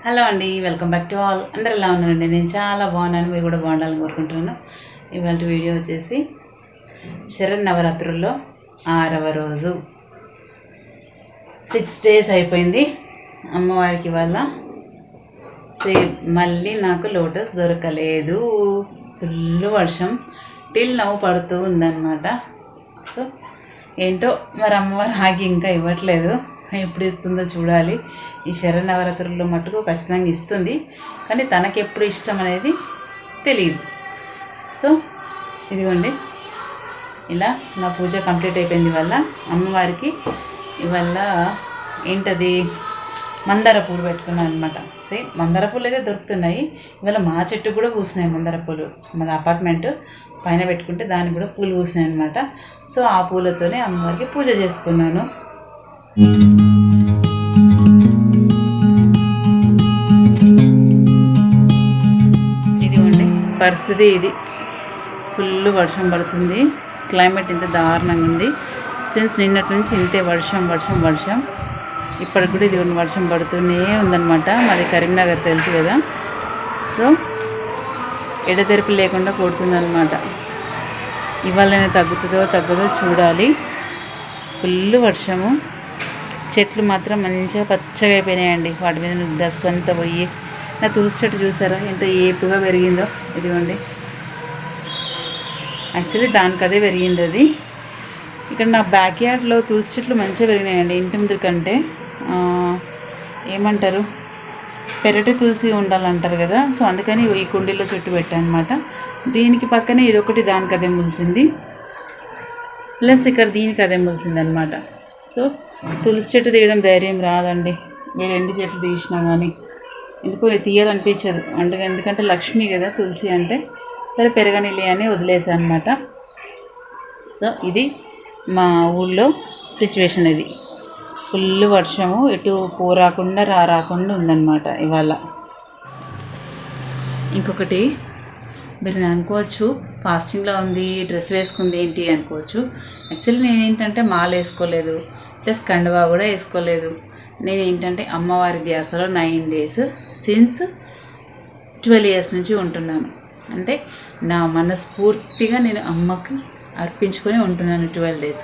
Hello అండి, welcome back to all. అందరు ఎలా ఉన్నారండి? నేను చాలా బాగున్నాను, మీరు కూడా బాగుండాలని కోరుకుంటున్నాను. ఇవాళ వీడియో వచ్చేసి శరన్నవరాత్రుల్లో 6వ రోజు 6 days అయిపోయింది అమ్మవారికి. వల్ల మళ్ళీ నాకు లోటస్ దొరకలేదు. ఫుల్ వర్షం టిల్ నవ్వు పడుతూ ఉందన్నమాట. సో ఏంటో మరి అమ్మవారు ఆగి ఇంకా ఇవ్వట్లేదు, ఎప్పుడు ఇస్తుందో చూడాలి. ఈ శరన్నవరాత్రుల్లో మటుకు ఖచ్చితంగా ఇస్తుంది, కానీ తనకి ఎప్పుడు ఇష్టం అనేది తెలియదు. సో ఇదిగోండి, ఇలా నా పూజ కంప్లీట్ అయిపోయింది. వల్ల అమ్మవారికి ఇవాళ ఏంటది మందార పూలు పెట్టుకున్నాను అనమాట. సేమ్ మందార పూలు అయితే దొరుకుతున్నాయి. ఇవాళ మా చెట్టు కూడా పూసినాయి మందార పూలు. మన అపార్ట్మెంట్ పైన పెట్టుకుంటే దానికి కూడా పూలు పూసినాయి అనమాట. సో ఆ పూలతోనే అమ్మవారికి పూజ చేసుకున్నాను. ఇదిగోండి పరిస్థితి ఇది. ఫుల్ వర్షం పడుతుంది. క్లైమేట్ ఇంత దారుణంగా ఉంది. సిన్స్ నిన్నటి నుంచి ఇంతే వర్షం వర్షం వర్షం. ఇప్పటికి కూడా ఇది వర్షం పడుతూనే ఉందన్నమాట. మాది కరీంనగర్ తెలుసు కదా. సో ఎడతెరిపి లేకుండా కొడుతుందన్నమాట. ఇవాళనే తగ్గదో చూడాలి. ఫుల్ వర్షము. చెట్లు మాత్రం మంచిగా పచ్చగా అయిపోయినాయండి. వాటి మీద డస్ట్ అంతా పోయి, నా తులసి చెట్టు చూసారా ఎంత ఏపుగా పెరిగిందో. ఇదిగోండి, యాక్చువల్లీ దానికి అదే పెరిగింది. అది ఇక్కడ నా బ్యాక్ యార్డ్లో తులసి చెట్లు మంచిగా పెరిగినాయండి. ఇంటి ముందు కంటే ఏమంటారు, పెరటి తులసి ఉండాలంటారు కదా. సో అందుకని ఈ కుండీలో చెట్టు పెట్టాను అనమాట. దీనికి పక్కనే ఇదొకటి దానికి అదే ములిసింది, ప్లస్ ఇక్కడ దీనికి అదే ములిసింది అనమాట. సో తులసి చెట్టు తీయడం ధైర్యం రాదండి. మీరు ఎండి చెట్లు తీసినా కానీ ఎందుకో తీయాలనిపించదు. అంటే ఎందుకంటే లక్ష్మి కదా తులసి అంటే. సరే పెరగనిలే అని వదిలేసాను అనమాట. సో ఇది మా ఊళ్ళో సిచ్యువేషన్. ఇది ఫుల్ వర్షము, ఎటు పోరాకుండా రాకుండా ఉందన్నమాట ఇవాళ. ఇంకొకటి మీరు అనుకోవచ్చు, ఫాస్టింగ్లో ఉంది, డ్రెస్ వేసుకుంది ఏంటి అనుకోవచ్చు. యాక్చువల్లీ నేనేంటంటే మాల వేసుకోలేదు, ప్లస్ కండువా కూడా వేసుకోలేదు. నేనేంటంటే అమ్మవారి ధ్యాసలో 9 days సిన్స్ 12 years నుంచి ఉంటున్నాను. అంటే నా మనస్ఫూర్తిగా నేను అమ్మకి అర్పించుకొని ఉంటున్నాను 12 days.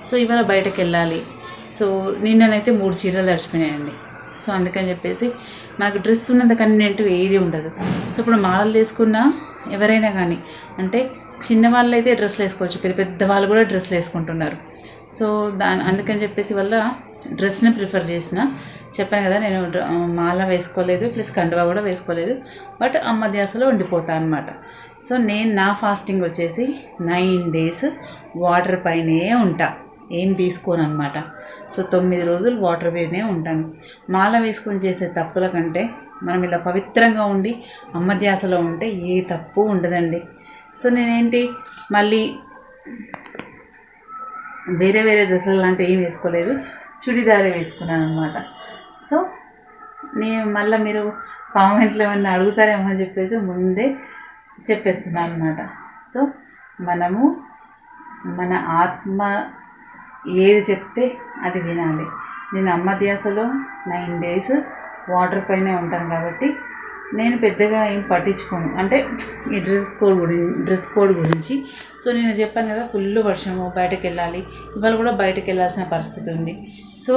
సో ఇవాళ బయటకు వెళ్ళాలి. సో నిన్ననైతే 3 చీరలు తడిచిపోయినాయండి. సో అందుకని చెప్పేసి నాకు డ్రెస్ ఉన్నంత కన్వీనియంట్ ఏది ఉండదు. సో ఇప్పుడు మాలలు వేసుకున్నా ఎవరైనా కానీ, అంటే చిన్నవాళ్ళు అయితే డ్రెస్సులు వేసుకోవచ్చు, పెద్ద వాళ్ళు కూడా డ్రెస్సులు వేసుకుంటున్నారు. సో అందుకని చెప్పేసి వల్ల డ్రెస్ని ప్రిఫర్ చేసిన. చెప్పాను కదా, నేను మాల వేసుకోలేదు, ప్లస్ కండువా కూడా వేసుకోలేదు, బట్ అమ్మ ధ్యాసలో ఉండిపోతాను అనమాట. సో నేను నా ఫాస్టింగ్ వచ్చేసి 9 days వాటర్ పైనే ఉంటా, ఏం తీసుకోను అనమాట. సో 9 రోజులు వాటర్ మీదనే ఉంటాను. మాల వేసుకొని చేసే తప్పుల కంటే మనం ఇలా పవిత్రంగా ఉండి అమ్మ ధ్యాసలో ఉంటే ఏ తప్పు ఉండదండి. సో నేనేంటి మళ్ళీ వేరే డ్రెస్సులు లాంటివి ఏం వేసుకోలేదు, చుడిదారే వేసుకున్నాను అనమాట. సో నేను మళ్ళీ మీరు కామెంట్లో ఏమన్నా అడుగుతారేమో అని చెప్పేసి ముందే చెప్పేస్తున్నాను అనమాట. సో మనము మన ఆత్మ ఏది చెప్తే అది వినాలి. నేను అమ్మ ధ్యాసలో 9 days వాటర్ పైనే ఉంటాను కాబట్టి నేను పెద్దగా ఏం పట్టించుకోను. అంటే ఈ డ్రెస్ కోడ్ గురించి. సో నేను చెప్పాను కదా, ఫుల్ వర్షము, బయటకు వెళ్ళాలి. ఇవాళ కూడా బయటకు వెళ్ళాల్సిన పరిస్థితి ఉంది. సో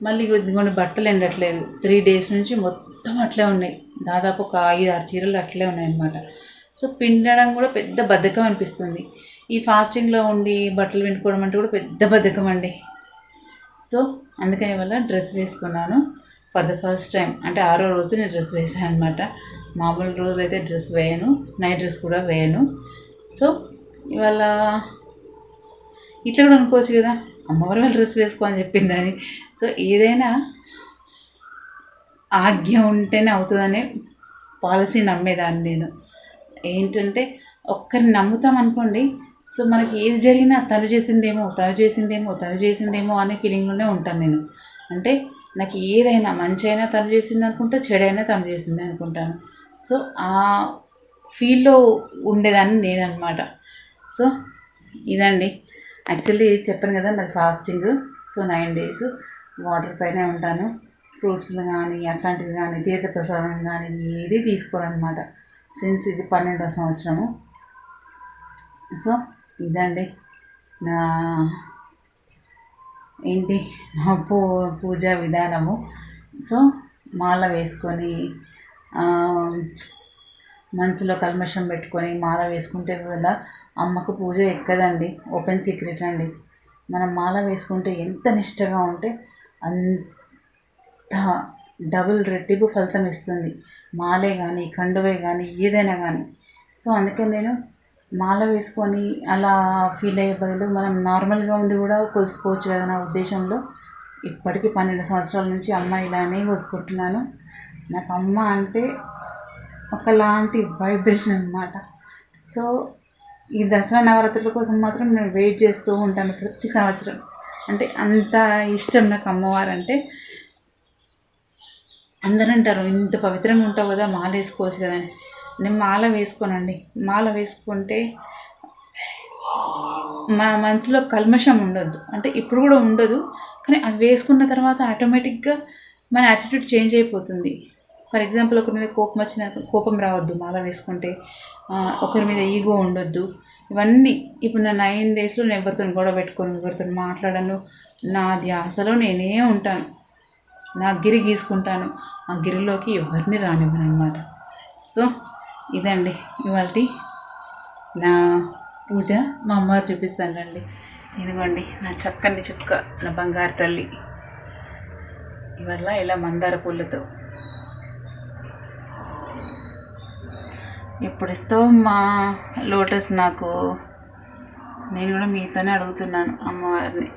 మళ్ళీ ఇదిగోండి బట్టలు ఎండట్లేదు. 3 days నుంచి మొత్తం అట్లే ఉన్నాయి. దాదాపు ఒక 5-6 చీరలు అట్లే ఉన్నాయన్నమాట. సో పిండడం కూడా పెద్ద బద్ధకం అనిపిస్తుంది. ఈ ఫాస్టింగ్లో ఉండి బట్టలు పిండుకోవడం అంటే కూడా పెద్ద బద్ధకం అండి. సో అందుకని వల్ల డ్రెస్ వేసుకున్నాను ఫర్ ద ఫస్ట్ టైం. అంటే 6వ రోజు నేను డ్రెస్ వేసాను అనమాట. మామూలు రోజులు అయితే డ్రెస్ వేయను, నైట్ డ్రెస్ కూడా వేయను. సో ఇవాళ ఇట్లా కూడా అనుకోవచ్చు కదా, అమ్మవారి వాళ్ళు డ్రెస్ వేసుకో అని చెప్పిందని. సో ఏదైనా ఆజ్ఞ ఉంటేనే అవుతుందనే పాలసీ నమ్మేదాన్ని నేను. ఏంటంటే ఒక్కరిని నమ్ముతాం అనుకోండి, సో మనకి ఏది జరిగినా తను చేసిందేమో అనే ఫీలింగ్లోనే ఉంటాను నేను. అంటే నాకు ఏదైనా మంచి అయినా తను చేసింది అనుకుంటా, చెడైనా తను చేసింది అనుకుంటాను. సో ఆ ఫీల్లో ఉండేదాన్ని నేనన్నమాట. సో ఇదండి యాక్చువల్లీ చెప్పాను కదా, నాకు ఫాస్టింగ్. సో 9 days వాటర్ పైనే ఉంటాను. ఫ్రూట్స్లు కానీ అట్లాంటివి కానీ తీర్థప్రసాదం కానీ ఏది తీసుకోరనమాట సిన్స్ ఇది 12వ సంవత్సరము. సో ఇదండి నా పూజా విధానము. సో మాల వేసుకొని మనసులో కల్మషం పెట్టుకొని మాల వేసుకుంటే కూడా అమ్మకు పూజ ఎక్కదండి. ఓపెన్ సీక్రెట్ అండి. మనం మాల వేసుకుంటే ఎంత నిష్టగా ఉంటే అంత డబుల్ రెట్టింపు ఫలితం ఇస్తుంది. మాలే కానీ కండువే కానీ ఏదైనా కానీ. సో అందుకని నేను మాల వేసుకొని అలా ఫీల్ అయ్యే బదులు మనం నార్మల్గా ఉండి కూడా కొలుసుకోవచ్చు కదా నా ఉద్దేశంలో. ఇప్పటికీ 12 సంవత్సరాల నుంచి అమ్మ ఇలానే కొలుసుకుంటున్నాను. నాకు అమ్మ అంటే ఒకలాంటి వైబ్రేషన్ అనమాట. సో ఈ దసరా నవరాత్రుల కోసం మాత్రం నేను వెయిట్ చేస్తూ ఉంటాను ప్రతి సంవత్సరం. అంటే అంత ఇష్టం నాకు అమ్మవారు అంటే. అందరూ అంటారు ఇంత పవిత్రంగా ఉంటావు కదా మాల వేసుకోవచ్చు కదా అని. నేను మాల వేసుకోనండి. మాల వేసుకుంటే మా మనసులో కల్మషం ఉండొద్దు. అంటే ఇప్పుడు కూడా ఉండదు, కానీ అది వేసుకున్న తర్వాత ఆటోమేటిక్గా మన యాటిట్యూడ్ చేంజ్ అయిపోతుంది. ఫర్ ఎగ్జాంపుల్ ఒకరి మీద కోపం వచ్చిన కోపం రావద్దు మాల వేసుకుంటే. ఒకరి మీద ఈగో ఉండొద్దు. ఇవన్నీ ఇప్పుడు నా 9 డేస్లో నేను ఎవరితో గొడవ పెట్టుకొని ఎవరితో మాట్లాడను. నా ధ్యాసలో నేనే ఉంటాను. నా గిరి గీసుకుంటాను. ఆ గిరిలోకి ఎవరిని రానివ్వను అనమాట. సో ఇదండి ఇవాళ నా పూజ. మా అమ్మవారు చూపిస్తానండి. ఇదిగోండి నా చక్కని చుక్క, నా బంగారు తల్లి. ఇవల్ల ఇలా మందార పూలతో ఎప్పుడు ఇస్తావు మా లోటస్ నాకు? నేను కూడా మీతోనే అడుగుతున్నాను అమ్మవారిని.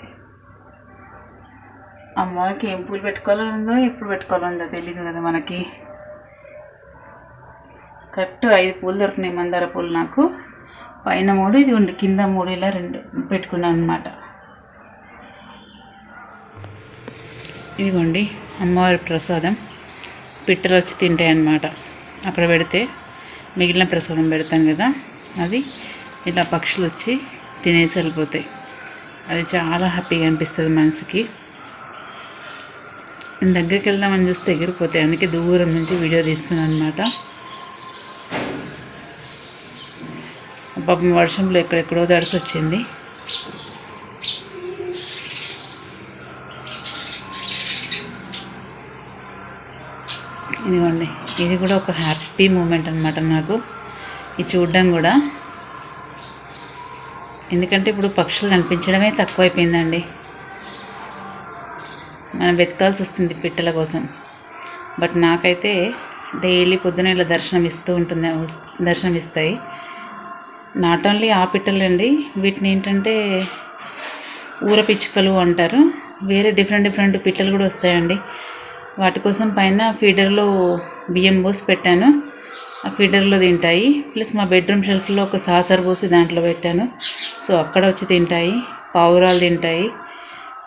అమ్మవారికి ఏం పూలు పెట్టుకోవాలనుందో ఎప్పుడు పెట్టుకోవాలందో తెలీదు కదా మనకి. కరెక్ట్ 5 పూలు దొరికినాయి మందార పూలు నాకు. పైన 3, ఇది ఉండి కింద 3, ఇలా 2 పెట్టుకున్నాను అనమాట. ఇదిగోండి అమ్మవారి ప్రసాదం. పిట్టలు వచ్చి తింటాయి అన్నమాట. అక్కడ పెడితే మిగిలిన ప్రసాదం పెడతాను కదా, అది ఇలా పక్షులు వచ్చి తినేసి వెళ్ళిపోతాయి. అది చాలా హ్యాపీగా అనిపిస్తుంది మనసుకి. నేను దగ్గరికి వెళ్దామని చూస్తే ఎగిరిపోతాయి. అందుకే దూరం నుంచి వీడియో తీస్తున్నాను అనమాట. పాపం వర్షంలో ఎక్కడెక్కడో దడిసి వచ్చింది. ఇదిగోండి ఇది కూడా ఒక హ్యాపీ మూమెంట్ అనమాట నాకు, ఇది చూడడం కూడా. ఎందుకంటే ఇప్పుడు పక్షులు కనిపించడమే తక్కువైపోయిందండి. మనం వెతకాల్సి వస్తుంది పిట్టల కోసం. బట్ నాకైతే డైలీ పొద్దున ఇలా దర్శనం ఇస్తాయి. నాట్ ఓన్లీ ఆ పిట్టలండి, వీటిని ఏంటంటే ఊర పిచ్చుకలు అంటారు. వేరే డిఫరెంట్ పిట్టలు కూడా వస్తాయండి. వాటి కోసం పైన ఫీడర్లో బియ్యం పోసి పెట్టాను. ఆ ఫీడర్లో తింటాయి. ప్లస్ మా బెడ్రూమ్ షెల్ఫ్లో ఒక సాసర్ పోసి దాంట్లో పెట్టాను. సో అక్కడ వచ్చి తింటాయి. పావురాలు తింటాయి.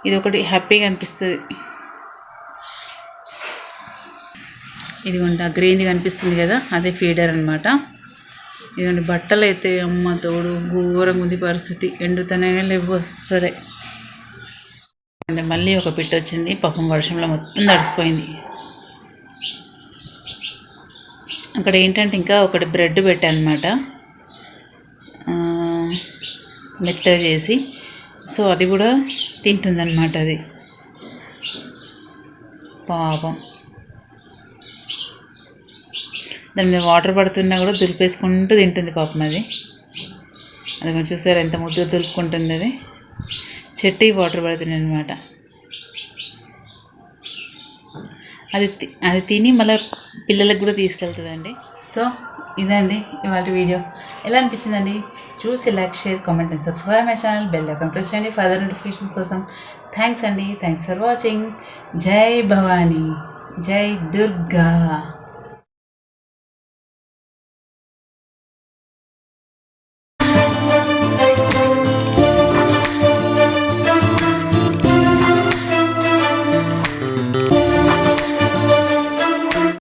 ఇది ఒకటి హ్యాపీగా అనిపిస్తుంది. ఇదిగోండి ఆ గ్రీన్ది కనిపిస్తుంది కదా, అదే ఫీడర్ అనమాట. ఇదిగోండి బట్టలు అయితే అమ్మ తోడు ఘోరంగా ఉంది పరిస్థితి. ఎండుతూనే లేవు సరే. అంటే మళ్ళీ ఒక పిట్ట వచ్చింది. పాపం వర్షంలో మొత్తం తడిసిపోయింది. అక్కడ ఏంటంటే ఇంకా ఒకటి బ్రెడ్ పెట్టాను అనమాట, మెత్తగా చేసి. సో అది కూడా తింటుందన్నమాట. అది పాపం దాని మీద వాటర్ పడుతున్నా కూడా దులిపేసుకుంటూ తింటుంది పాపం. అది కొంచెం చూసారు ఎంత ముద్దుగా దులుపుకుంటుంది. అది చెట్టుకి వాటర్ పడుతున్నాయి అనమాట. అది తిని మళ్ళీ పిల్లలకు కూడా తీసుకెళ్తుందండి. సో ఇదండి ఇవాళ వీడియో. ఎలా అనిపించిందండి? చూసి like, share, comment and subscribe my channel. Bell icon press చేయండి ఫర్దర్ నోటిఫికేషన్స్ కోసం. థ్యాంక్స్ అండి. Thanks for watching. జై భవానీ, జై దుర్గా.